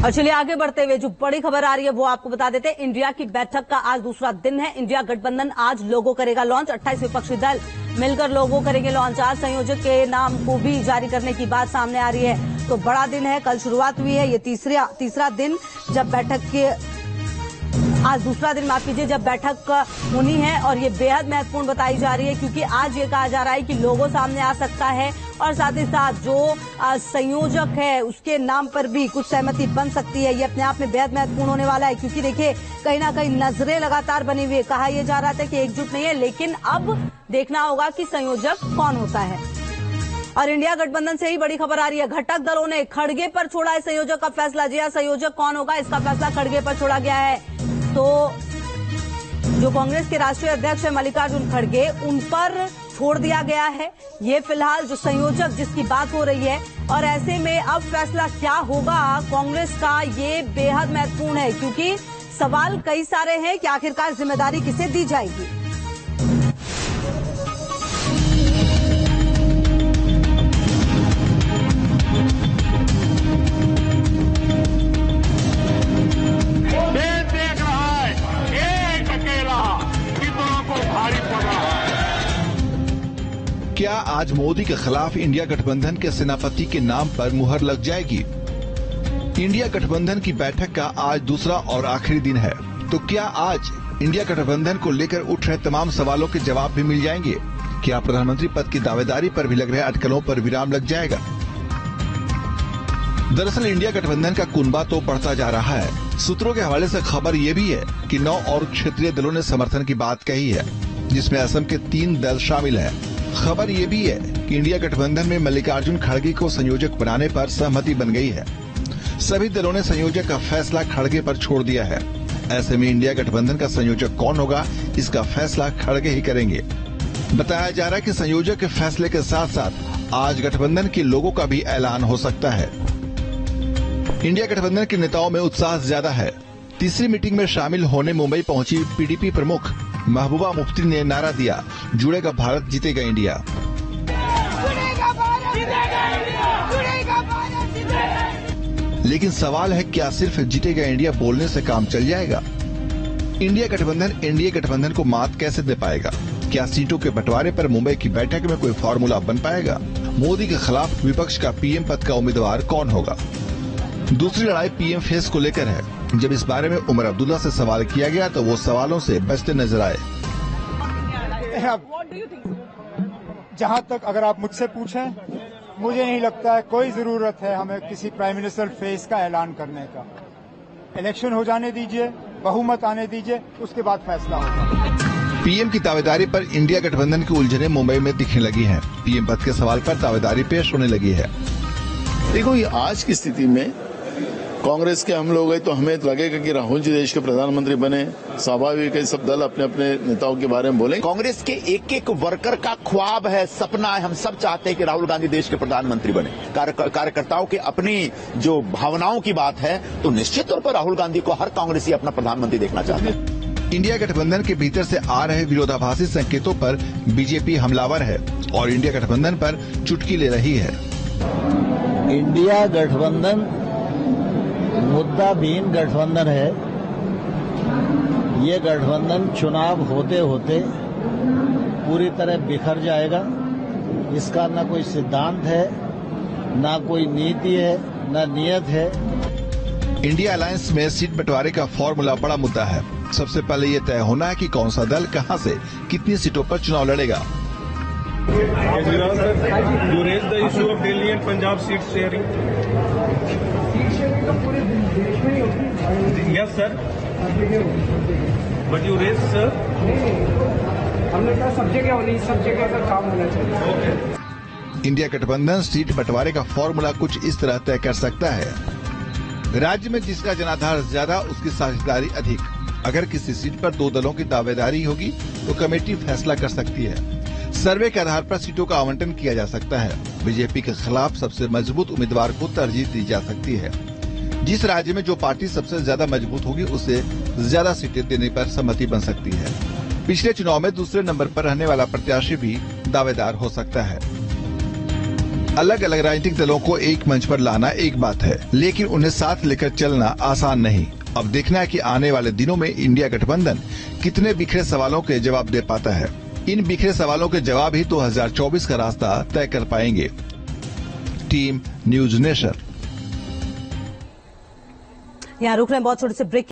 और चलिए आगे बढ़ते हुए जो बड़ी खबर आ रही है वो आपको बता देते हैं। इंडिया की बैठक का आज दूसरा दिन है। इंडिया गठबंधन आज लोगो करेगा लॉन्च। 28 विपक्षी दल मिलकर लोगो करेंगे लॉन्च। आज संयोजक के नाम को भी जारी करने की बात सामने आ रही है। तो बड़ा दिन है, कल शुरुआत हुई है। ये तीसरा दिन जब बैठक के आज दूसरा दिन माफ कीजिए जब बैठक होनी है और ये बेहद महत्वपूर्ण बताई जा रही है क्योंकि आज ये कहा जा रहा है कि लोगो सामने आ सकता है और साथ ही साथ जो संयोजक है उसके नाम पर भी कुछ सहमति बन सकती है। ये अपने आप में बेहद महत्वपूर्ण होने वाला है क्योंकि देखिए कहीं ना कहीं नजरें लगातार बनी हुई है। कहा यह जा रहा था कि एकजुट नहीं है, लेकिन अब देखना होगा कि संयोजक कौन होता है। और इंडिया गठबंधन से ही बड़ी खबर आ रही है। घटक दलों ने खड़गे पर छोड़ा है संयोजक का फैसला। जी हां, संयोजक कौन होगा इसका फैसला खड़गे पर छोड़ा गया है। तो जो कांग्रेस के राष्ट्रीय अध्यक्ष है मल्लिकार्जुन खड़गे, उन पर छोड़ दिया गया है ये फिलहाल जो संयोजक जिसकी बात हो रही है। और ऐसे में अब फैसला क्या होगा कांग्रेस का, ये बेहद महत्वपूर्ण है क्योंकि सवाल कई सारे हैं कि आखिरकार जिम्मेदारी किसे दी जाएगी। क्या आज मोदी के खिलाफ इंडिया गठबंधन के सेनापति के नाम पर मुहर लग जाएगी? इंडिया गठबंधन की बैठक का आज दूसरा और आखिरी दिन है। तो क्या आज इंडिया गठबंधन को लेकर उठ रहे तमाम सवालों के जवाब भी मिल जाएंगे? क्या प्रधानमंत्री पद की दावेदारी पर भी लग रहे अटकलों पर विराम लग जाएगा? दरअसल इंडिया गठबंधन का कुनबा तो बढ़ता जा रहा है। सूत्रों के हवाले से खबर ये भी है कि 9 और क्षेत्रीय दलों ने समर्थन की बात कही है, जिसमें असम के 3 दल शामिल हैं। खबर ये भी है कि इंडिया गठबंधन में मल्लिकार्जुन खड़गे को संयोजक बनाने पर सहमति बन गई है। सभी दलों ने संयोजक का फैसला खड़गे पर छोड़ दिया है। ऐसे में इंडिया गठबंधन का संयोजक कौन होगा, इसका फैसला खड़गे ही करेंगे। बताया जा रहा है कि संयोजक के फैसले के साथ साथ आज गठबंधन के लोगों का भी ऐलान हो सकता है। इंडिया गठबंधन के नेताओं में उत्साह ज्यादा है। तीसरी मीटिंग में शामिल होने मुंबई पहुंची पीडीपी प्रमुख महबूबा मुफ्ती ने नारा दिया, जुड़ेगा भारत, जीतेगा इंडिया। लेकिन सवाल है, क्या सिर्फ जीतेगा इंडिया बोलने से काम चल जाएगा? इंडिया गठबंधन एनडीए गठबंधन को मात कैसे दे पाएगा? क्या सीटों के बंटवारे पर मुंबई की बैठक में कोई फार्मूला बन पाएगा? मोदी के खिलाफ विपक्ष का पीएम पद का उम्मीदवार कौन होगा? दूसरी लड़ाई पीएम फेस को लेकर है। जब इस बारे में उमर अब्दुल्ला से सवाल किया गया तो वो सवालों से बचते नजर आए। जहां तक अगर आप मुझसे पूछें, मुझे नहीं लगता है कोई जरूरत है हमें किसी प्राइम मिनिस्टर फेस का ऐलान करने का। इलेक्शन हो जाने दीजिए, बहुमत आने दीजिए, उसके बाद फैसला होगा। पीएम की दावेदारी पर इंडिया गठबंधन की उलझनें मुंबई में दिखने लगी हैं। पीएम पद के सवाल पर दावेदारी पेश होने लगी है। देखो, ये आज की स्थिति में कांग्रेस के हम लोग हैं तो हमें लगेगा कि राहुल जी देश के प्रधानमंत्री बने। स्वाभाविक है, सब दल अपने अपने नेताओं के बारे में बोले। कांग्रेस के एक एक वर्कर का ख्वाब है, सपना है। हम सब चाहते हैं कि राहुल गांधी देश के प्रधानमंत्री बने। कार्यकर्ताओं के अपनी जो भावनाओं की बात है तो निश्चित तौर पर राहुल गांधी को हर कांग्रेसी अपना प्रधानमंत्री देखना चाहता है। इंडिया गठबंधन के भीतर से आ रहे विरोधाभासी संकेतों पर बीजेपी हमलावर है और इंडिया गठबंधन पर चुटकी ले रही है। इंडिया गठबंधन मुद्दाहीन गठबंधन है। ये गठबंधन चुनाव होते होते पूरी तरह बिखर जाएगा। इसका न कोई सिद्धांत है, न कोई नीति है, न नियत है। इंडिया अलायंस में सीट बंटवारे का फॉर्मूला बड़ा मुद्दा है। सबसे पहले ये तय होना है कि कौन सा दल कहां से कितनी सीटों पर चुनाव लड़ेगा। You raised the issue of Delhi and Punjab seat sharing. Yes, sir. But you raised, sir. हमने कहा सब जगह का काम होना चाहिए। Okay. इंडिया गठबंधन सीट बंटवारे का फॉर्मूला कुछ इस तरह तय कर सकता है। राज्य में जिसका जनाधार ज्यादा उसकी साझेदारी अधिक। अगर किसी सीट पर 2 दलों की दावेदारी होगी तो कमेटी फैसला कर सकती है। सर्वे के आधार पर सीटों का आवंटन किया जा सकता है। बीजेपी के खिलाफ सबसे मजबूत उम्मीदवार को तरजीह दी जा सकती है। जिस राज्य में जो पार्टी सबसे ज्यादा मजबूत होगी उसे ज्यादा सीटें देने पर सहमति बन सकती है। पिछले चुनाव में दूसरे नंबर पर रहने वाला प्रत्याशी भी दावेदार हो सकता है। अलग अलग राजनीतिक दलों को एक मंच पर लाना एक बात है, लेकिन उन्हें साथ लेकर चलना आसान नहीं। अब देखना है कि आने वाले दिनों में इंडिया गठबंधन कितने बिखरे सवालों के जवाब दे पाता है। इन बिखरे सवालों के जवाब ही 2024 का रास्ता तय कर पाएंगे। Team news nation. यहाँ रुक रहे हैं बहुत छोटे से ब्रेक।